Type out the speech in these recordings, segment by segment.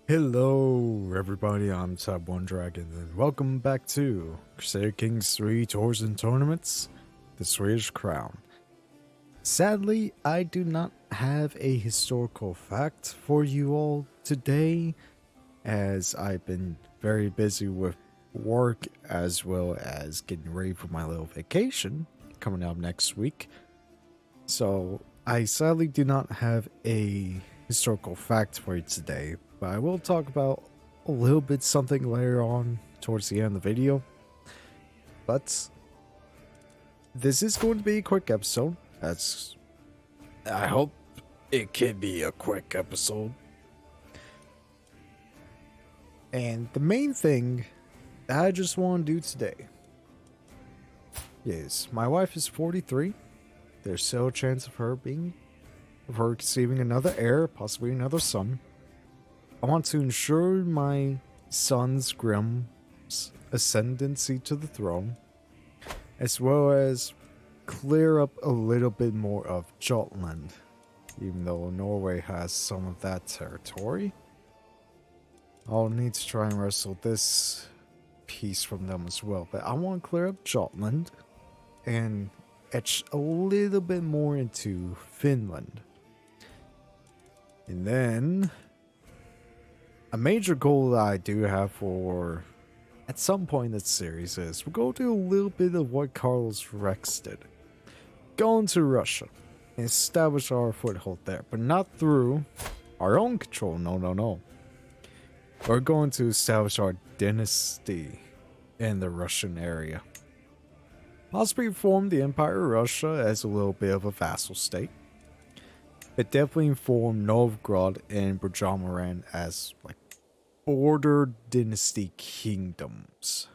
Hello everybody, I'm Tab One Dragon and welcome back to Crusader Kings 3 Tours and Tournaments, the Swedish Crown. Sadly, I do not have a historical fact for you all today, as I've been very busy with work as well as getting ready for my little vacation coming up next week. So I sadly do not have a historical fact for you today, but I will talk about a little bit something later on towards the end of the video. But this is going to be a quick episode. I hope it can be a quick episode. And the main thing that I just want to do today is my wife is 43. There's still a chance of her conceiving another heir, possibly another son. I want to ensure my son's Grimm's ascendancy to the throne, as well as clear up a little bit more of Jutland, even though Norway has some of that territory. I'll need to try and wrestle this piece from them as well, but I want to clear up Jutland and etch a little bit more into Finland. And then a major goal that I do have for at some point in this series is we'll go do a little bit of what Carlos Rex did. Go into Russia and establish our foothold there, but not through our own control. No. We're going to establish our dynasty in the Russian area. Possibly form the Empire of Russia as a little bit of a vassal state. It definitely formed Novgorod and Brajamoran as like border dynasty kingdoms.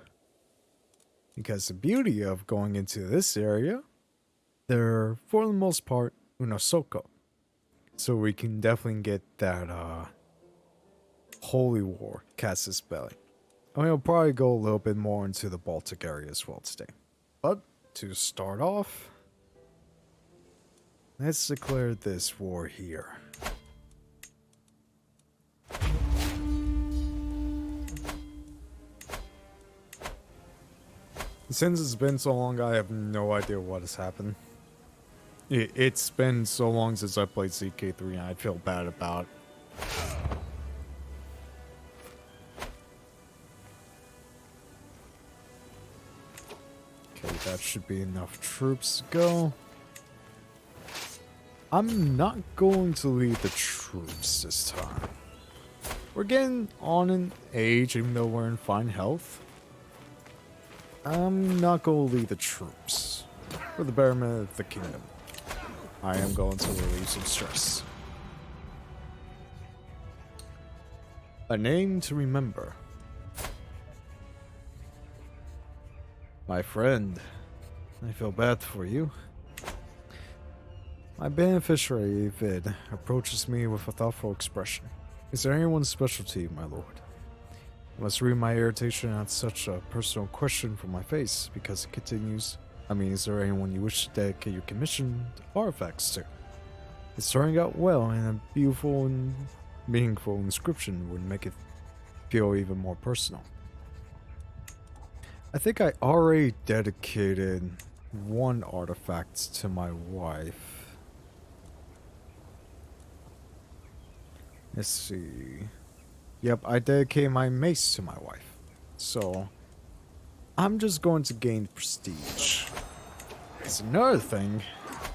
Because the beauty of going into this area, they're for the most part Unosoko. So we can definitely get that holy war casus belli. I mean, we'll probably go a little bit more into the Baltic area as well today. But to start off, let's declare this war here. Since it's been so long, I have no idea what has happened. It's been so long since I played CK3 and I feel bad about it. Okay, that should be enough troops to go. I'm not going to lead the troops this time. We're getting on in age, even though we're in fine health. I'm not going to lead the troops. For the betterment of the kingdom, I am going to relieve some stress. A name to remember. My friend, I feel bad for you. My beneficiary, Vid, approaches me with a thoughtful expression. Is there anyone special to you, my lord? I must read my irritation at such a personal question from my face, because it continues. Is there anyone you wish to dedicate your commissioned artifacts to? It's turning out well, and a beautiful and meaningful inscription would make it feel even more personal. I think I already dedicated one artifact to my wife. Let's see. Yep, I dedicated my mace to my wife. So, I'm just going to gain prestige. There's another thing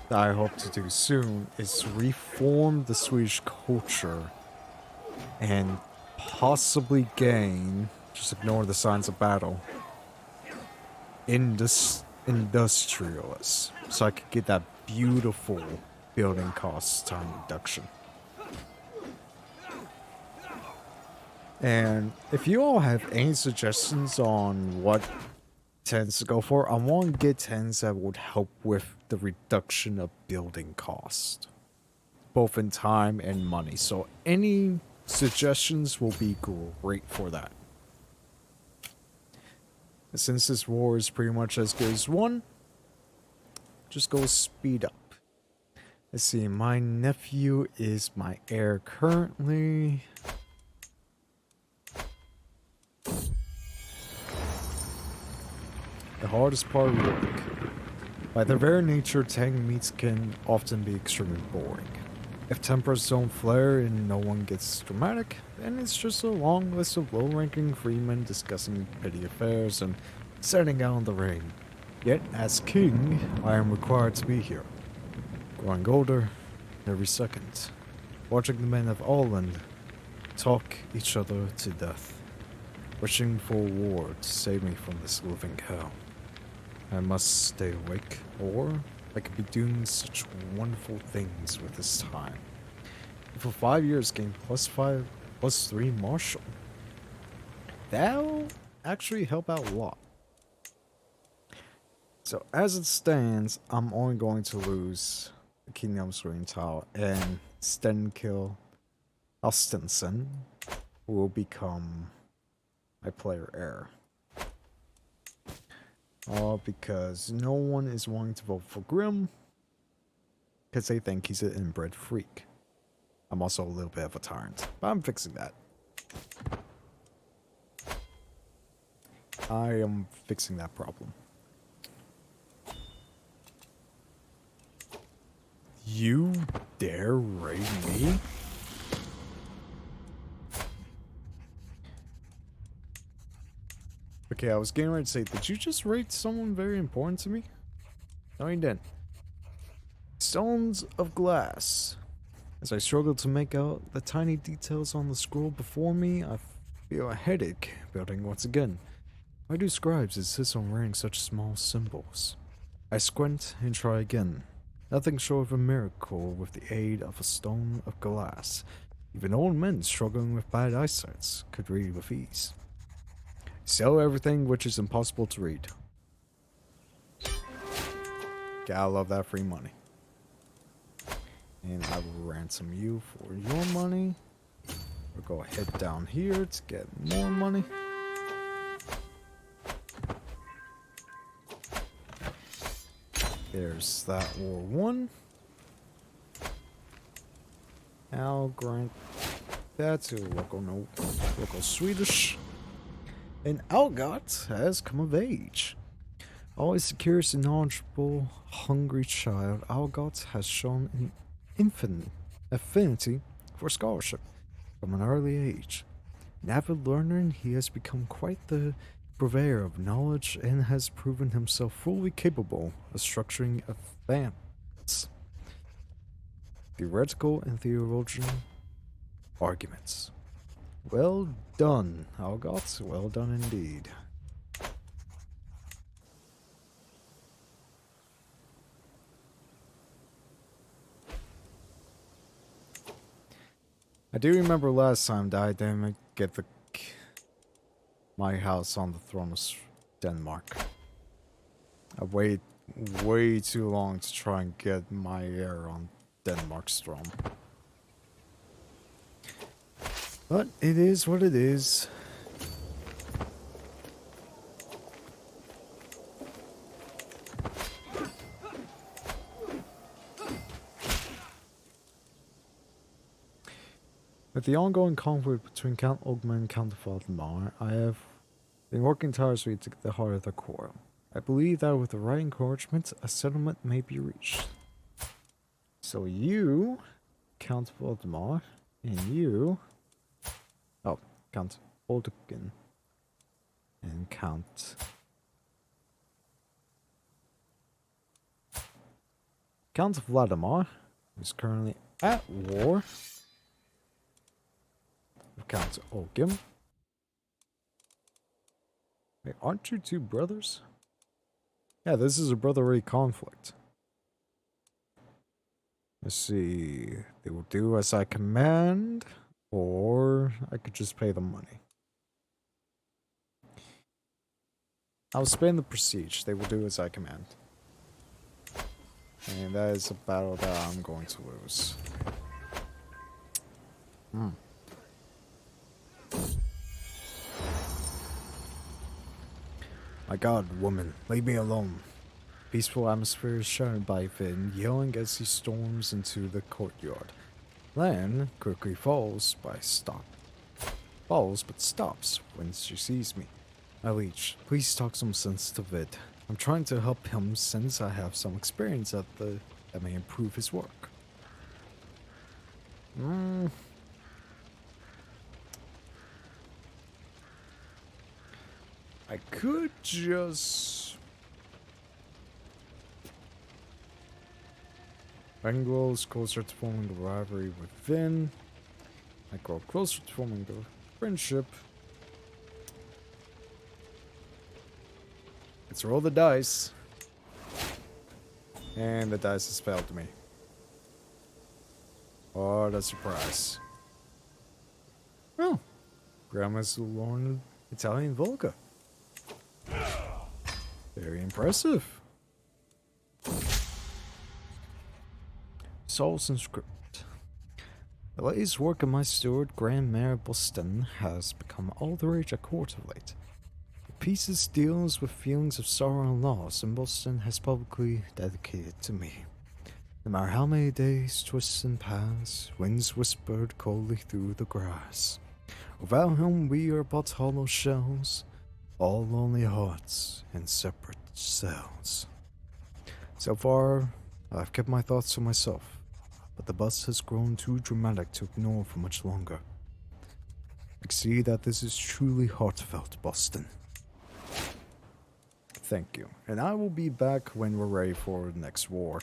that I hope to do soon is reform the Swedish culture and possibly gain, just ignore the signs of battle, industrialists, so I could get that beautiful building cost time reduction. And if you all have any suggestions on what tens to go for, I want to get tens that would help with the reduction of building cost, both in time and money. So any suggestions will be great for that. Since this war is pretty much as good as one, just go speed up. Let's see, my nephew is my heir currently. the hardest part of work. By their very nature, tank meets can often be extremely boring. If tempers don't flare and no one gets dramatic, then it's just a long list of low-ranking freemen discussing petty affairs and setting out in the rain. Yet, as king, I am required to be here, growing older every second, watching the men of Åland talk each other to death, wishing for a war to save me from this living hell. I must stay awake, or I could be doing such wonderful things with this time. For 5 years, gain +5, +3 martial. That'll actually help out a lot. So as it stands, I'm only going to lose the Kingdom of Sweden tile and Stenkil Alstensen will become my player heir. All because no one is wanting to vote for Grim because they think he's an inbred freak. I'm also a little bit of a tyrant, but I'm fixing that. I am fixing that problem. You dare raid me? Okay, I was getting ready to say, did you just raid someone very important to me? No, you didn't. Stones of glass. As I struggle to make out the tiny details on the scroll before me, I feel a headache building once again. Why do scribes insist on wearing such small symbols? I squint and try again. Nothing short of a miracle with the aid of a stone of glass. Even old men struggling with bad eyesight could read with ease. Sell everything which is impossible to read. Gotta love that free money. And I will ransom you for your money. We'll go head down here to get more money. There's that War 1. I'll grant that to local Swedish. And Algot has come of age. Always a curious and knowledgeable, hungry child, Algot has shown an infinite affinity for scholarship from an early age. An avid learner, he has become quite the purveyor of knowledge and has proven himself fully capable of structuring advanced theoretical and theological arguments. Well done, Algot. Well done indeed. I do remember last time that I didn't get my house on the throne of Denmark. I waited way too long to try and get my heir on Denmark's throne. But it is what it is. With the ongoing conflict between Count Ogman and Count Valdemar, I have been working tirelessly to get the heart of the quarrel. I believe that with the right encouragement, a settlement may be reached. So you, Count Valdemar, and you... Oh, Count Oldekin. And Count Vladimir is currently at war with Count Olgim. Wait, aren't you two brothers? Yeah, this is a brotherly conflict. Let's see. They will do as I command, or I could just pay them money. I'll spend the prestige. They will do as I command. And that is a battle that I'm going to lose. My God, woman, leave me alone. Peaceful atmosphere is shattered by Finn yelling as he storms into the courtyard. Lan quickly falls but stops when she sees me. My liege, please talk some sense to Vid. I'm trying to help him since I have some experience that may improve his work. I could just... Ven grows closer to forming the rivalry with Vin. I grow closer to forming the friendship. Let's roll the dice. And the dice has failed me. What a surprise. Oh, Grandma's learned Italian Volga. Very impressive. Souls and script. The latest work of my steward, Grand Mayor Boston, has become all the rage at court of late. The pieces deals with feelings of sorrow and loss, and Boston has publicly dedicated to me. No matter how many days twist and pass, winds whispered coldly through the grass. Without him we are but hollow shells, all lonely hearts in separate cells. So far, I've kept my thoughts to myself, but the buzz has grown too dramatic to ignore for much longer. I see that this is truly heartfelt, Boston. Thank you, and I will be back when we're ready for the next war.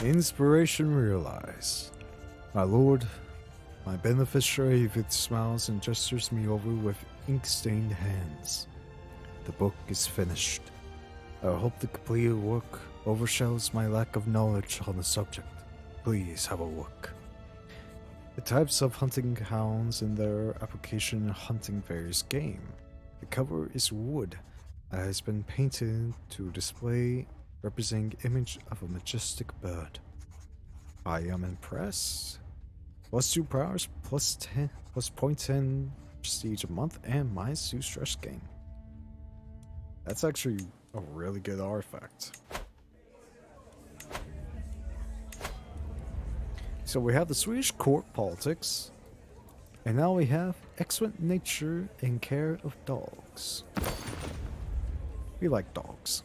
Inspiration realized. My lord, my beneficiary smiles and gestures me over with ink-stained hands. The book is finished. I hope the completed work overshadows my lack of knowledge on the subject. Please have a look. The types of hunting hounds and their application in hunting varies game. The cover is wood that has been painted to display representing image of a majestic bird. I am impressed. +2 powers, +10, +0.10 prestige a month, and -2 stress gain. That's actually a really good artifact. So we have the Swedish court politics, and now we have excellent nature and care of dogs. We like dogs.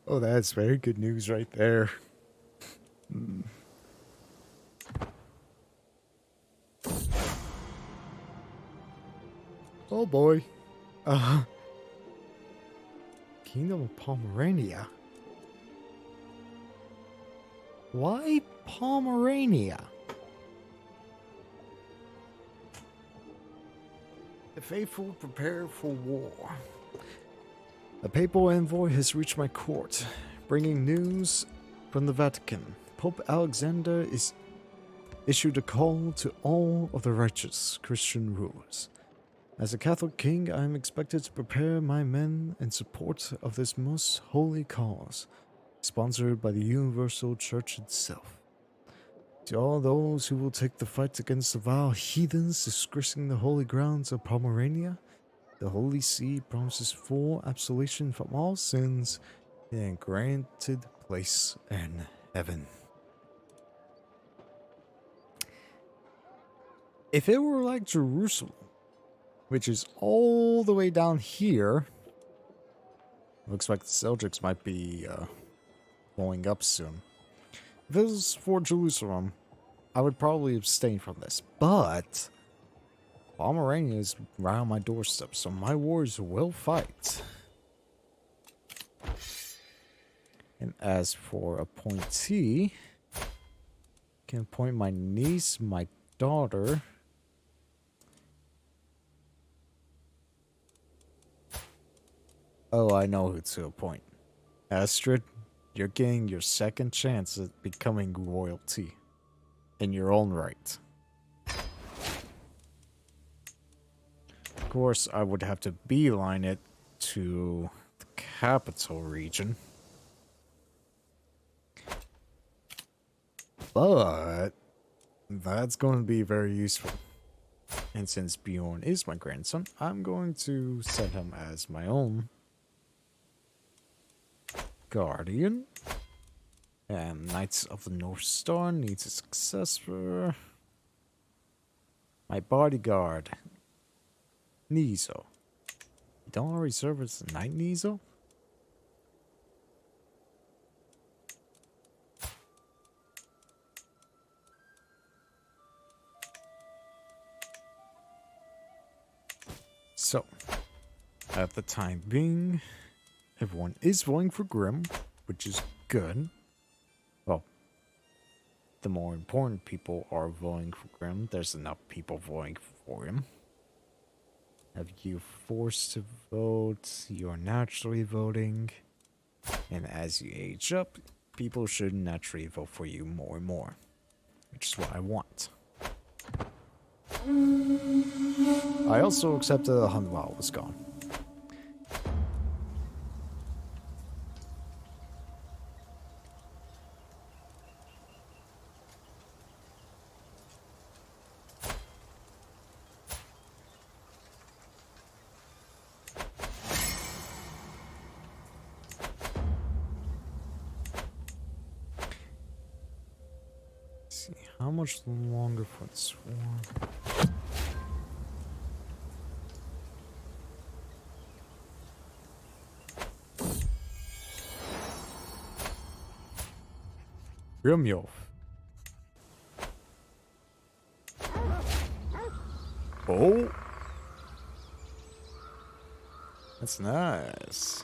Oh, that's very good news right there. Oh boy. Kingdom of Pomerania. Why Pomerania? The faithful prepare for war. A papal envoy has reached my court, bringing news from the Vatican. Pope Alexander is issued a call to all of the righteous Christian rulers. As a Catholic king, I am expected to prepare my men in support of this most holy cause, sponsored by the Universal Church itself. To all those who will take the fight against the vile heathens disgracing the holy grounds of Pomerania, the Holy See promises full absolution from all sins and granted place in heaven. If it were like Jerusalem, which is all the way down here, looks like the Seljuks might be blowing up soon. If it was for Jerusalem, I would probably abstain from this, but Pomerania is right on my doorstep, so my warriors will fight. And as for appointee, I can appoint my niece, my daughter. Oh, I know who to appoint. Astrid, you're getting your second chance at becoming royalty. In your own right. Of course, I would have to beeline it to the capital region. But that's going to be very useful. And since Bjorn is my grandson, I'm going to set him as my own guardian. And Knights of the North Star needs a successor. My bodyguard, Nizo. You don't already serve as the Knight Nizo? So, at the time being, everyone is voting for Grim, which is good. Well, the more important people are voting for Grim. There's enough people voting for him. Have you forced to vote? You're naturally voting. And as you age up, people should naturally vote for you more and more. Which is what I want. I also accepted the hunt while it was gone. See, how much longer for the swarm? Grimjolf. Oh, that's nice.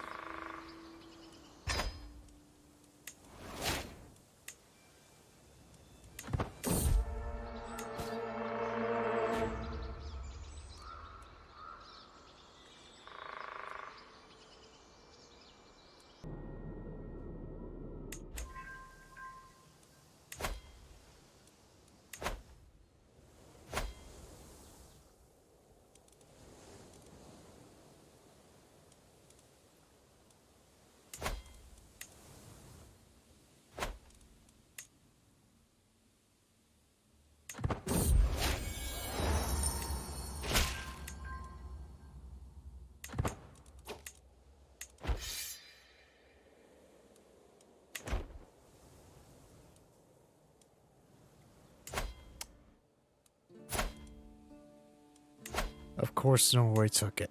Of course, Norway took it.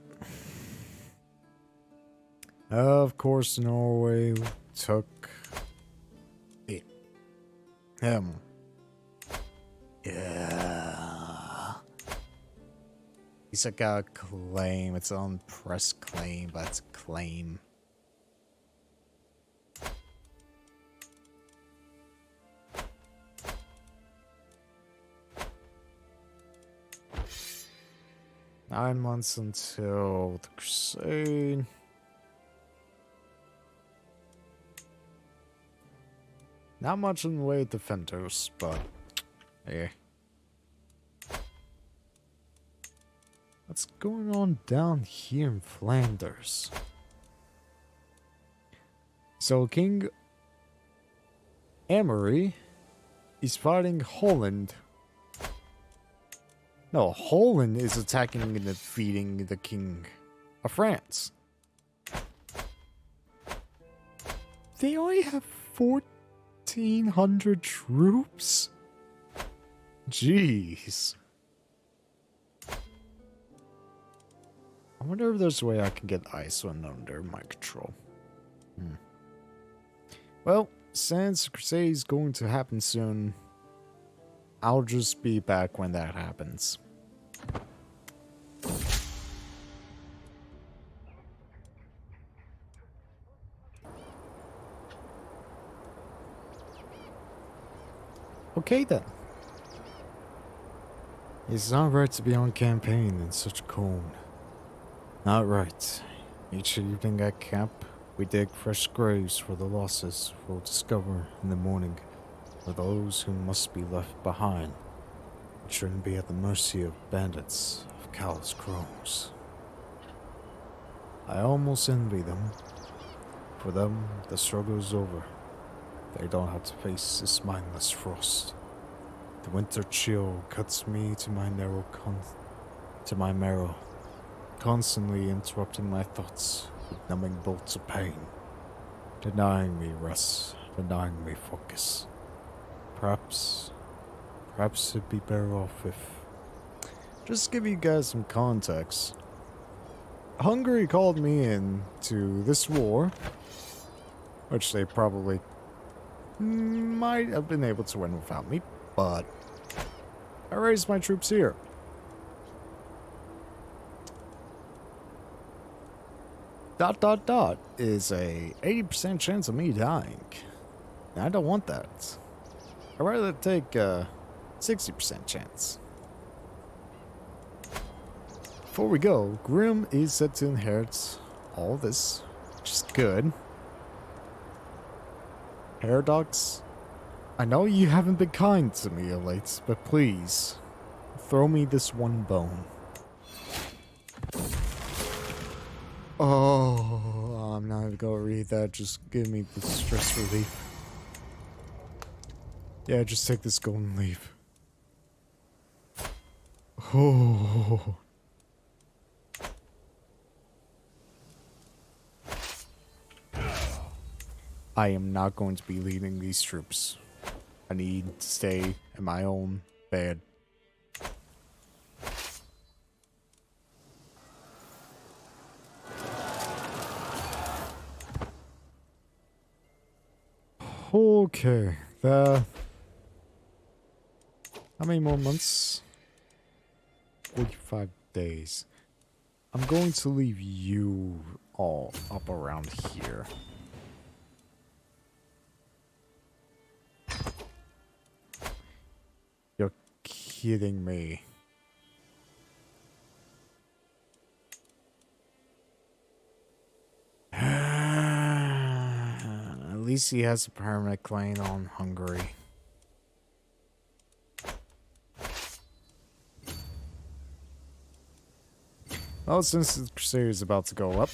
Of course, Norway took it. Yeah. He's like a claim. It's on press claim, but it's a claim. Nine months until the Crusade. Not much in the way of defenders, but hey. What's going on down here in Flanders? So King Amory He's fighting Holland. No, Holland is attacking and defeating the king of France. They only have 1,400 troops? Jeez. I wonder if there's a way I can get Iceland under my control. Well, since the crusade is going to happen soon, I'll just be back when that happens. Okay then. It's not right to be on campaign in such cold. Not right. Each evening at camp, we dig fresh graves for the losses we'll discover in the morning, for those who must be left behind. We shouldn't be at the mercy of bandits, of callous crows. I almost envy them. For them, the struggle is over. They don't have to face this mindless frost. The winter chill cuts me to my marrow, constantly interrupting my thoughts with numbing bolts of pain, denying me rest, denying me focus. Perhaps it'd be better off if... Just to give you guys some context, Hungary called me in to this war, which they probably might have been able to win without me, but I raised my troops here. Is a 80% chance of me dying. And I don't want that. I'd rather take a 60% chance. Before we go, Grim is set to inherit all this, which is good. Paradox, I know you haven't been kind to me of late, but please, throw me this one bone. Oh, I'm not even gonna read that. Just give me the stress relief. Yeah, just take this golden leaf. Oh. I am not going to be leading these troops. I need to stay in my own bed. Okay, how many more months? 45 days. I'm going to leave you all up around here. You're kidding me. At least he has a permanent claim on Hungary. Well, since the Crusader is about to go up,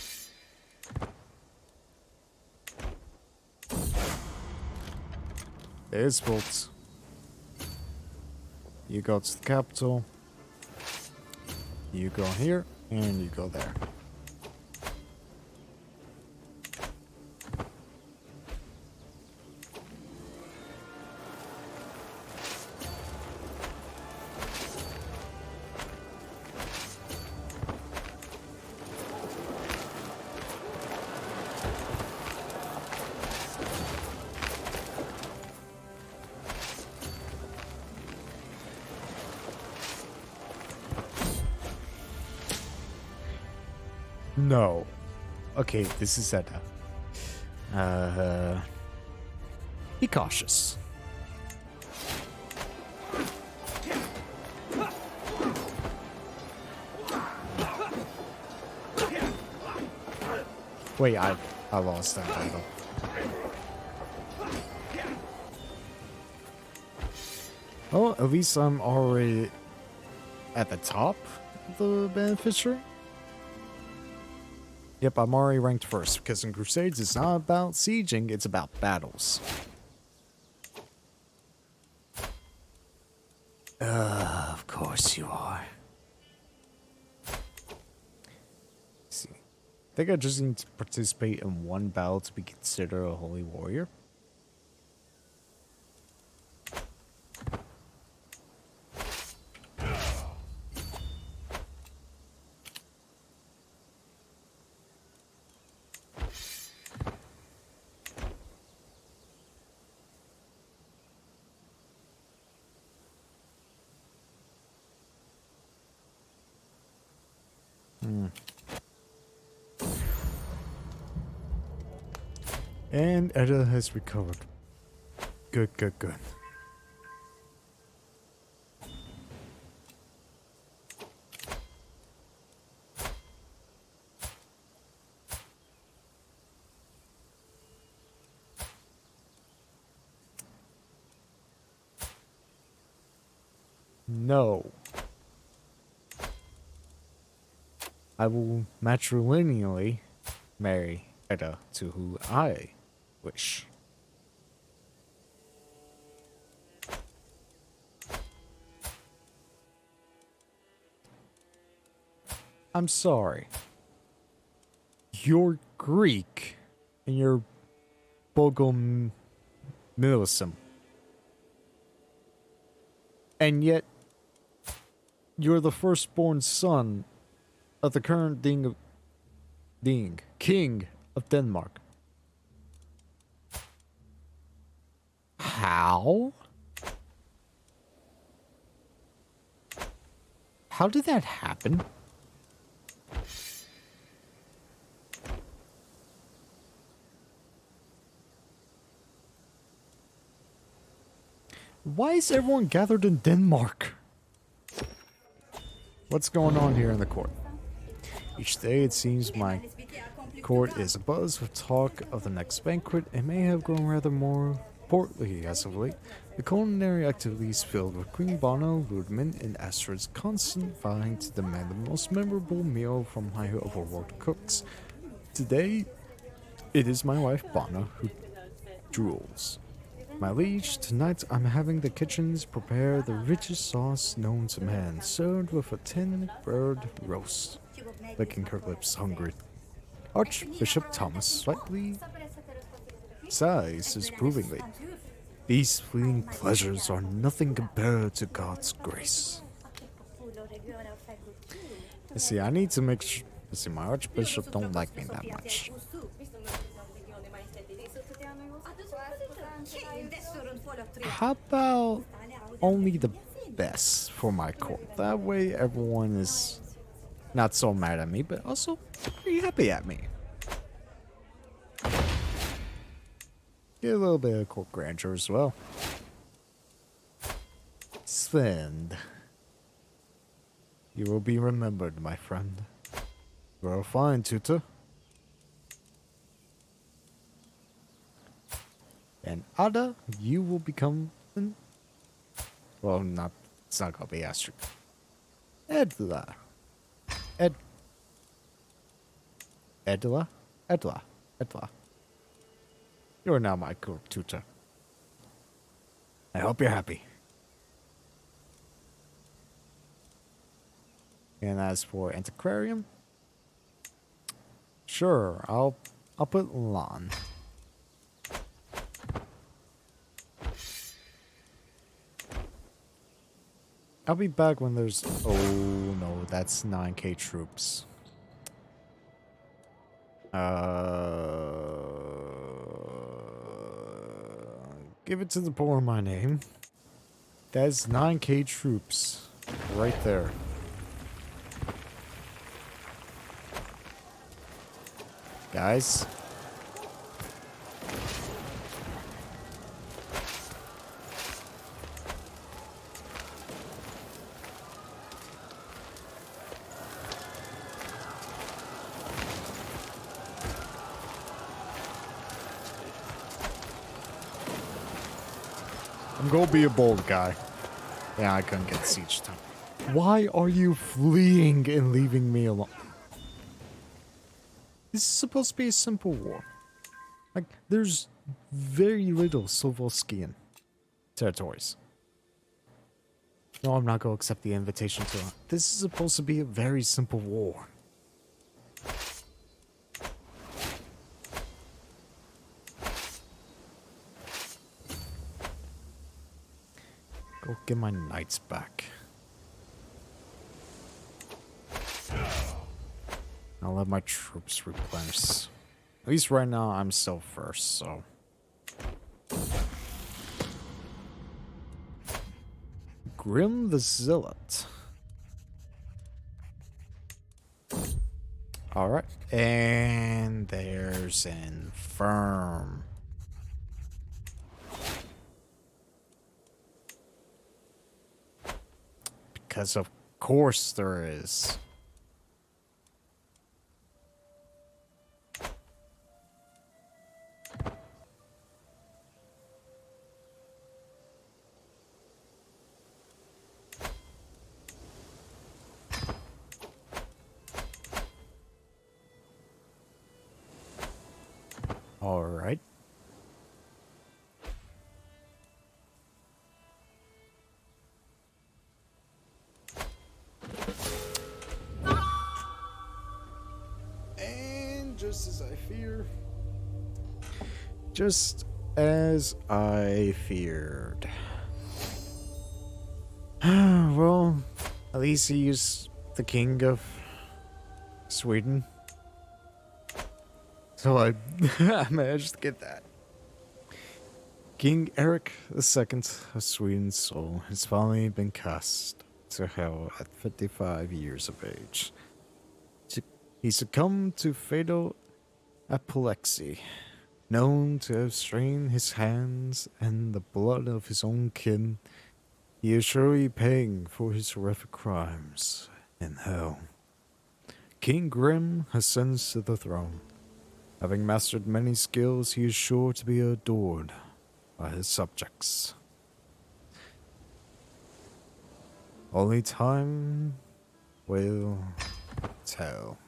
there's bolts. You go to the capital, you go here, and you go there. No. Okay, this is Edda. Be cautious. Wait, I lost that battle. Well, at least I'm already at the top of the beneficiary. Yep, I'm already ranked first, because in Crusades it's not about sieging, it's about battles. Of course you are. Let's see. I think I just need to participate in one battle to be considered a holy warrior. And Edda has recovered. Good, good, good. No. I will matrilineally marry Edda to who I wish. I'm sorry. You're Greek and you're Bogomilism. And yet, you're the firstborn son of the current king of Denmark. How? How did that happen? Why is everyone gathered in Denmark? What's going on here in the court? Each day it seems my court is abuzz with talk of the next banquet. It may have grown rather more portly as of late. The culinary activities filled with Queen Bono, Ludman, and Astrid's constant vying to demand the most memorable meal from my overworked cooks. Today, it is my wife Bono who drools. My liege, tonight I'm having the kitchens prepare the richest sauce known to man, served with a tin bird roast. Licking her lips hungry. Archbishop Thomas slightly sighs disapprovingly. These fleeting pleasures are nothing compared to God's grace. You see, I need to make sure. See, my archbishop don't like me that much. How about only the best for my court? That way everyone is not so mad at me, but also pretty happy at me. Get a little bit of court grandeur as well. Sven, you will be remembered, my friend. You are a fine tutor. And Ada, you will become well, it's not gonna be Astrid. Edla. Edla. You are now my court tutor. I hope you're happy. And as for antiquarian, sure, I'll put Lan. I'll be back when there's... Oh no, that's 9k troops. Give it to the poor my name. That's 9k troops. Right there. Guys. I'm gonna be a bold guy. Yeah, I couldn't get siege time. Why are you fleeing and leaving me alone? This is supposed to be a simple war. Like, there's very little Slovakian territories. No, I'm not going to accept the invitation to. This is supposed to be a very simple war. Go get my knights back. I'll let my troops replenish. At least right now, I'm still first, so. Grim the Zealot. Alright. And there's Infirm. Because of course there is. All right. And just as I fear. Just as I feared. Well, at least he's the king of Sweden. So I managed to get that. King Eric II of Sweden's soul has finally been cast to hell at 55 years of age. He succumbed to fatal apoplexy, known to have strained his hands and the blood of his own kin. He is surely paying for his horrific crimes in hell. King Grim ascends to the throne. Having mastered many skills, he is sure to be adored by his subjects. Only time will tell.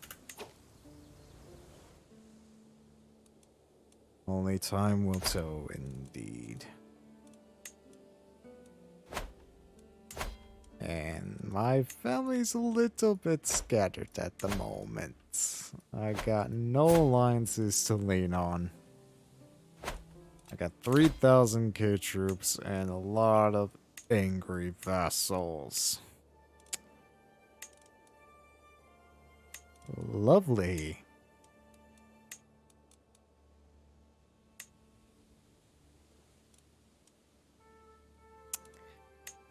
Only time will tell, indeed. And my family's a little bit scattered at the moment. I got no alliances to lean on. I got 3,000k troops and a lot of angry vassals. Lovely.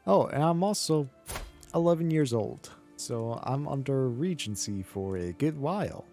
Oh, and I'm also 11 years old, so I'm under regency for a good while.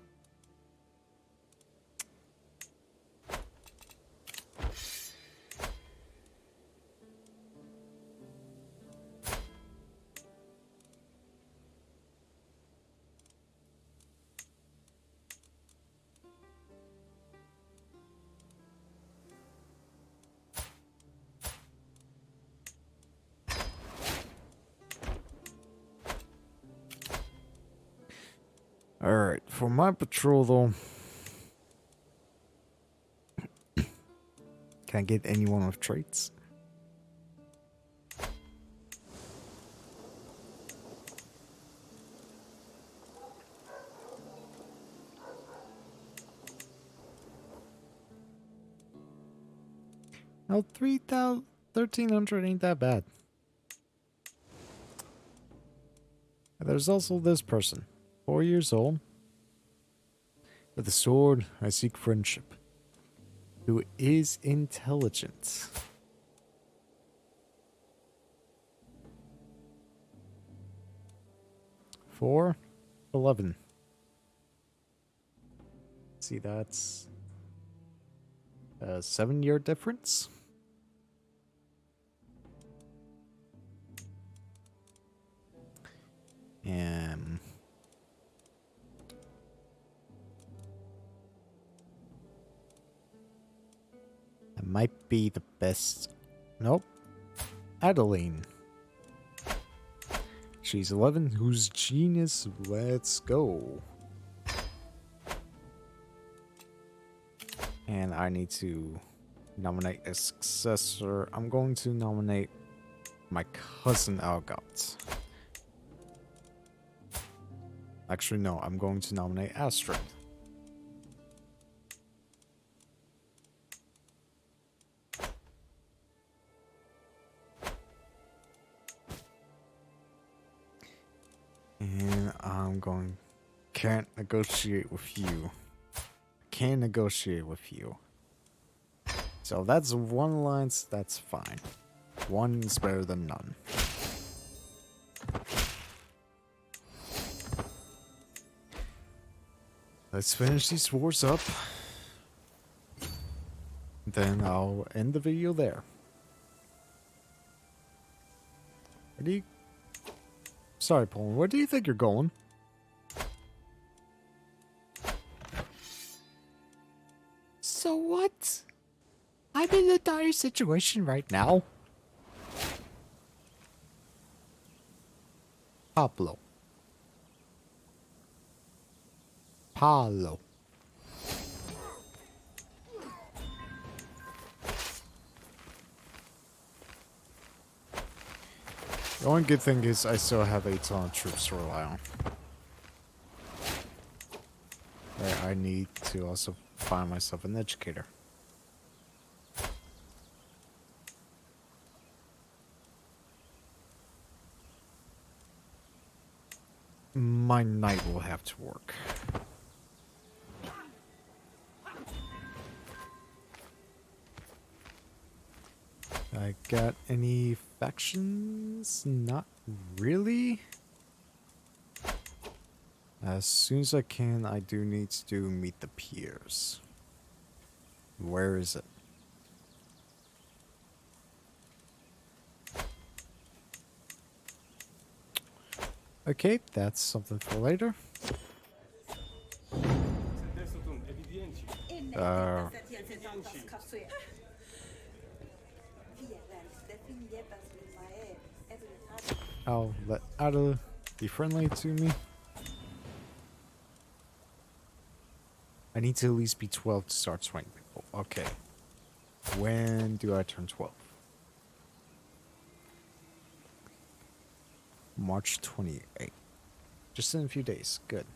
Alright, for my patrol though, can I get anyone with traits? No, 1,300 ain't that bad. There's also this person. 4 years old. With a sword, I seek friendship. Who is intelligent. Four, 11. See, that's a 7-year difference. And that might be the best. Nope. Adeline. She's 11. Who's genius? Let's go. And I need to nominate a successor. I'm going to nominate my cousin Algot. Actually, no, I'm going to nominate Astrid. And I'm going... Can't negotiate with you. Can't negotiate with you. So that's one alliance, that's fine. One is better than none. Let's finish these wars up. Then I'll end the video there. Where do you... Sorry, Poland, where do you think you're going? So what? I'm in a dire situation right now. Pablo. Paulo. The only good thing is I still have a ton of troops to rely on. I need to also find myself an educator. My knight will have to work. I got any factions? Not really. As soon as I can, I do need to do meet the peers. Where is it? Okay, that's something for later. I'll let Ada be friendly to me. I need to at least be 12 to start swinging people. Okay. When do I turn 12? March 28th. Just in a few days. Good.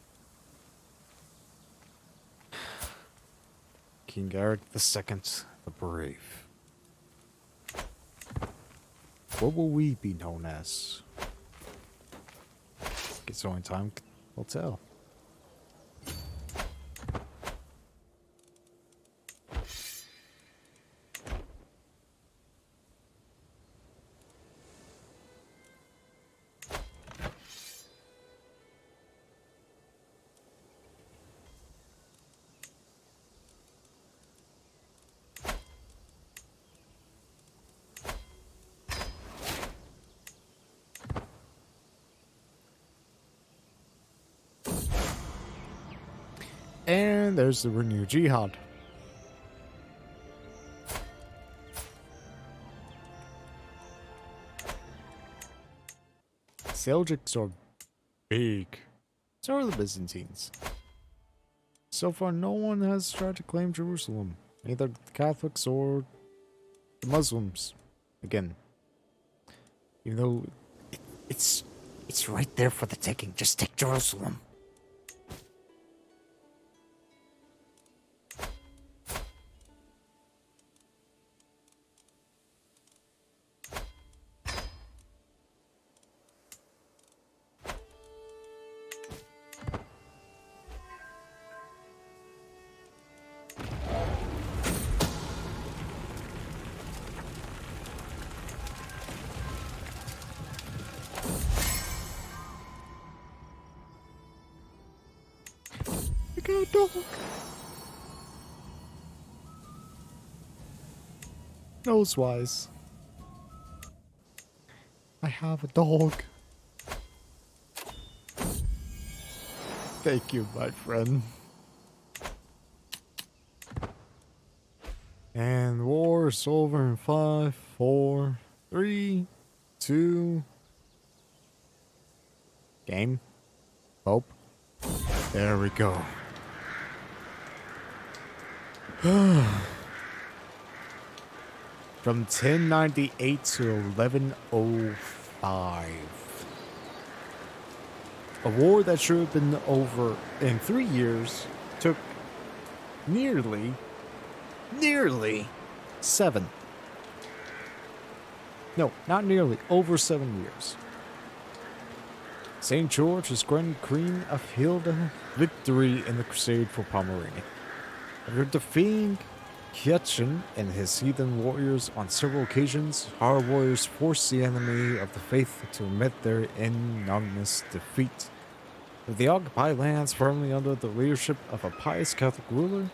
King Eric II, the Brave. What will we be known as? Guess only time will tell. And there's the renewed jihad. Seljuks are big. So are the Byzantines. So far, no one has tried to claim Jerusalem. Neither the Catholics or the Muslims. Again. Even though it's right there for the taking. Just take Jerusalem. I got a dog. Nosewise. I have a dog. Thank you, my friend. And war is over in 5, 4, 3, 2. Game. Hope. There we go. from 1098 to 1105. A war that should have been over in 3 years took nearly 7. No, not nearly, over 7 years. St. George was granted Queen of Hilda victory in the Crusade for Pomerania. After defeating Kjetchen and his heathen warriors on several occasions, our warriors forced the enemy of the faith to admit their ignominious defeat. With the occupied lands firmly under the leadership of a pious Catholic ruler,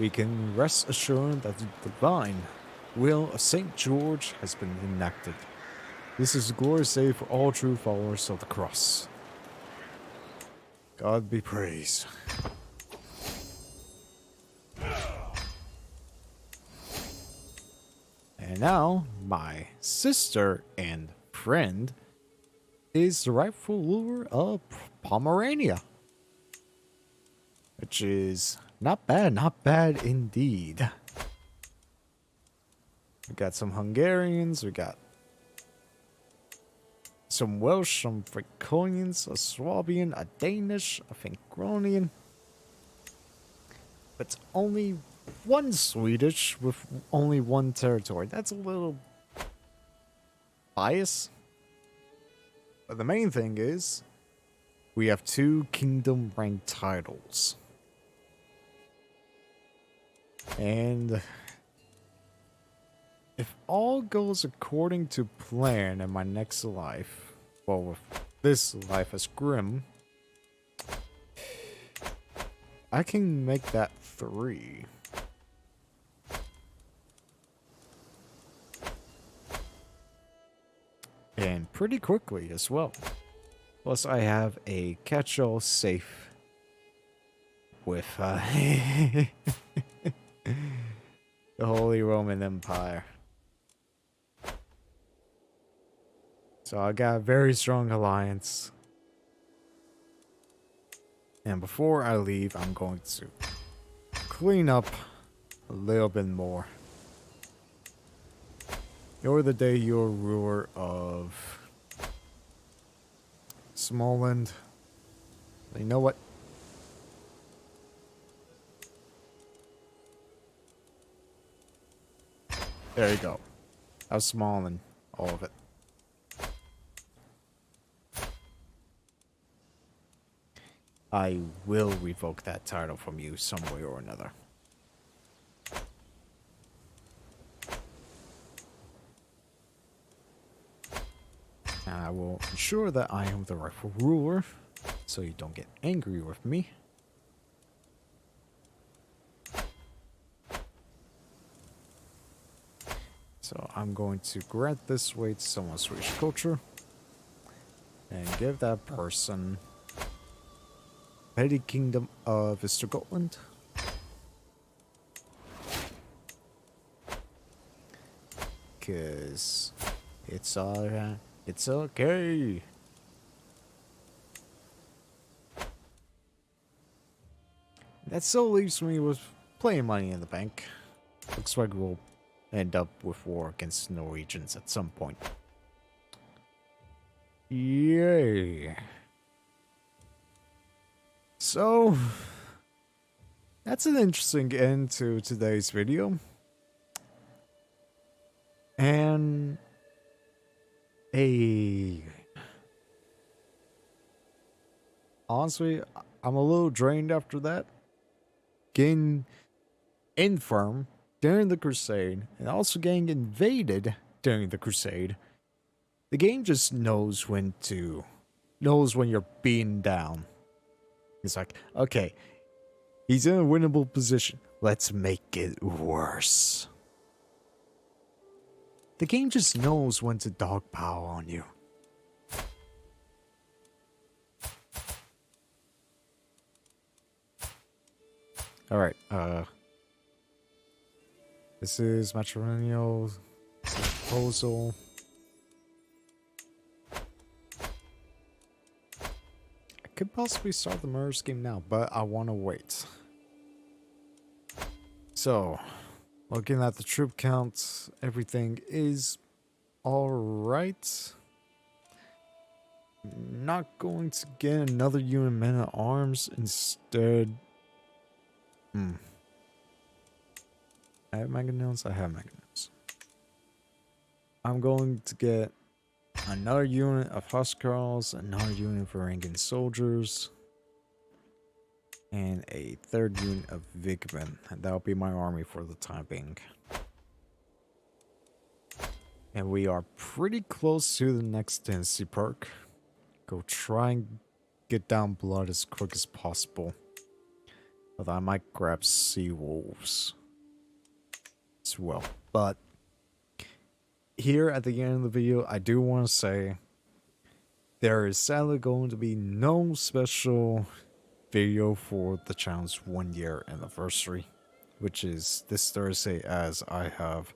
we can rest assured that the divine will of St. George has been enacted. This is a glorious day for all true followers of the cross. God be praised. And now, my sister and friend is the rightful ruler of Pomerania. Which is not bad indeed. We got some Hungarians, we got some Welsh, some Franconians, a Swabian, a Danish, a Franconian. But only one Swedish with only one territory. That's a little biased. But the main thing is, we have 2 kingdom rank titles. And if all goes according to plan in my next life, well, with this life as Grim, I can make that 3. And pretty quickly as well. Plus, I have a catch-all safe with the Holy Roman Empire. So I got a very strong alliance. And before I leave, I'm going to clean up a little bit more. You're the day you're ruler of Småland. You know what? There you go. Of Småland. All of it. I will revoke that title from you some way or another. And I will ensure that I am the rightful ruler, so you don't get angry with me. So I'm going to grant this way to someone Swedish culture, and give that person Petty Kingdom of Östergötland. Cause it's alright. It's okay. That still leaves me with plenty of money in the bank. Looks like we'll end up with war against the Norwegians at some point. Yay. So, that's an interesting end to today's video. And honestly, I'm a little drained after that. Getting infirm during the Crusade, and also getting invaded during the Crusade. The game just knows when you're beaten down. It's like, okay, he's in a winnable position. Let's make it worse. The game just knows when to dogpile on you. Alright, this is matrimonial proposal. I could possibly start the murder scheme now, but I want to wait. So, Looking at the troop count, everything is alright. Not going to get another unit of men at arms. Instead, I have mangonels. I have mangonels. I'm going to get another unit of Huskarls, another unit of Varangian soldiers, and a third unit of Vigmen. And that'll be my army for the time being. And we are pretty close to the next dynasty perk. Go try and get down blood as quick as possible. But I might grab sea wolves as well. But here at the end of the video, I do want to say there is sadly going to be no special video for the channel's 1 year anniversary, which is this Thursday, as I have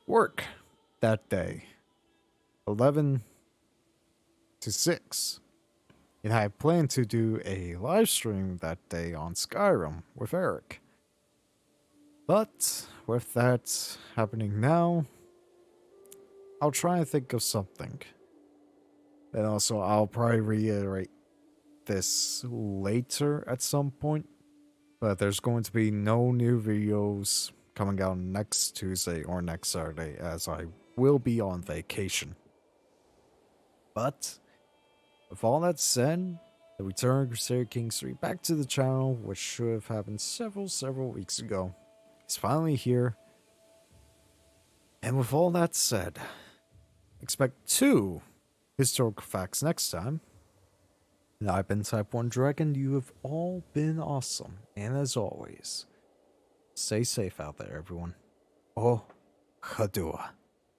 work that day, 11 to 6. And I plan to do a live stream that day on Skyrim with Eric. But with that happening now, I'll try and think of something. And also, I'll probably reiterate this later at some point. But there's going to be no new videos coming out next Tuesday or next Saturday, as I will be on vacation. But with all that said, the return of Crusader Kings 3 back to the channel, which should have happened several weeks ago, is finally here. And with all that said, expect 2 historical facts next time. And I've been Type 1 Dragon. You have all been awesome. And as always, stay safe out there, everyone. Oh, Hadua.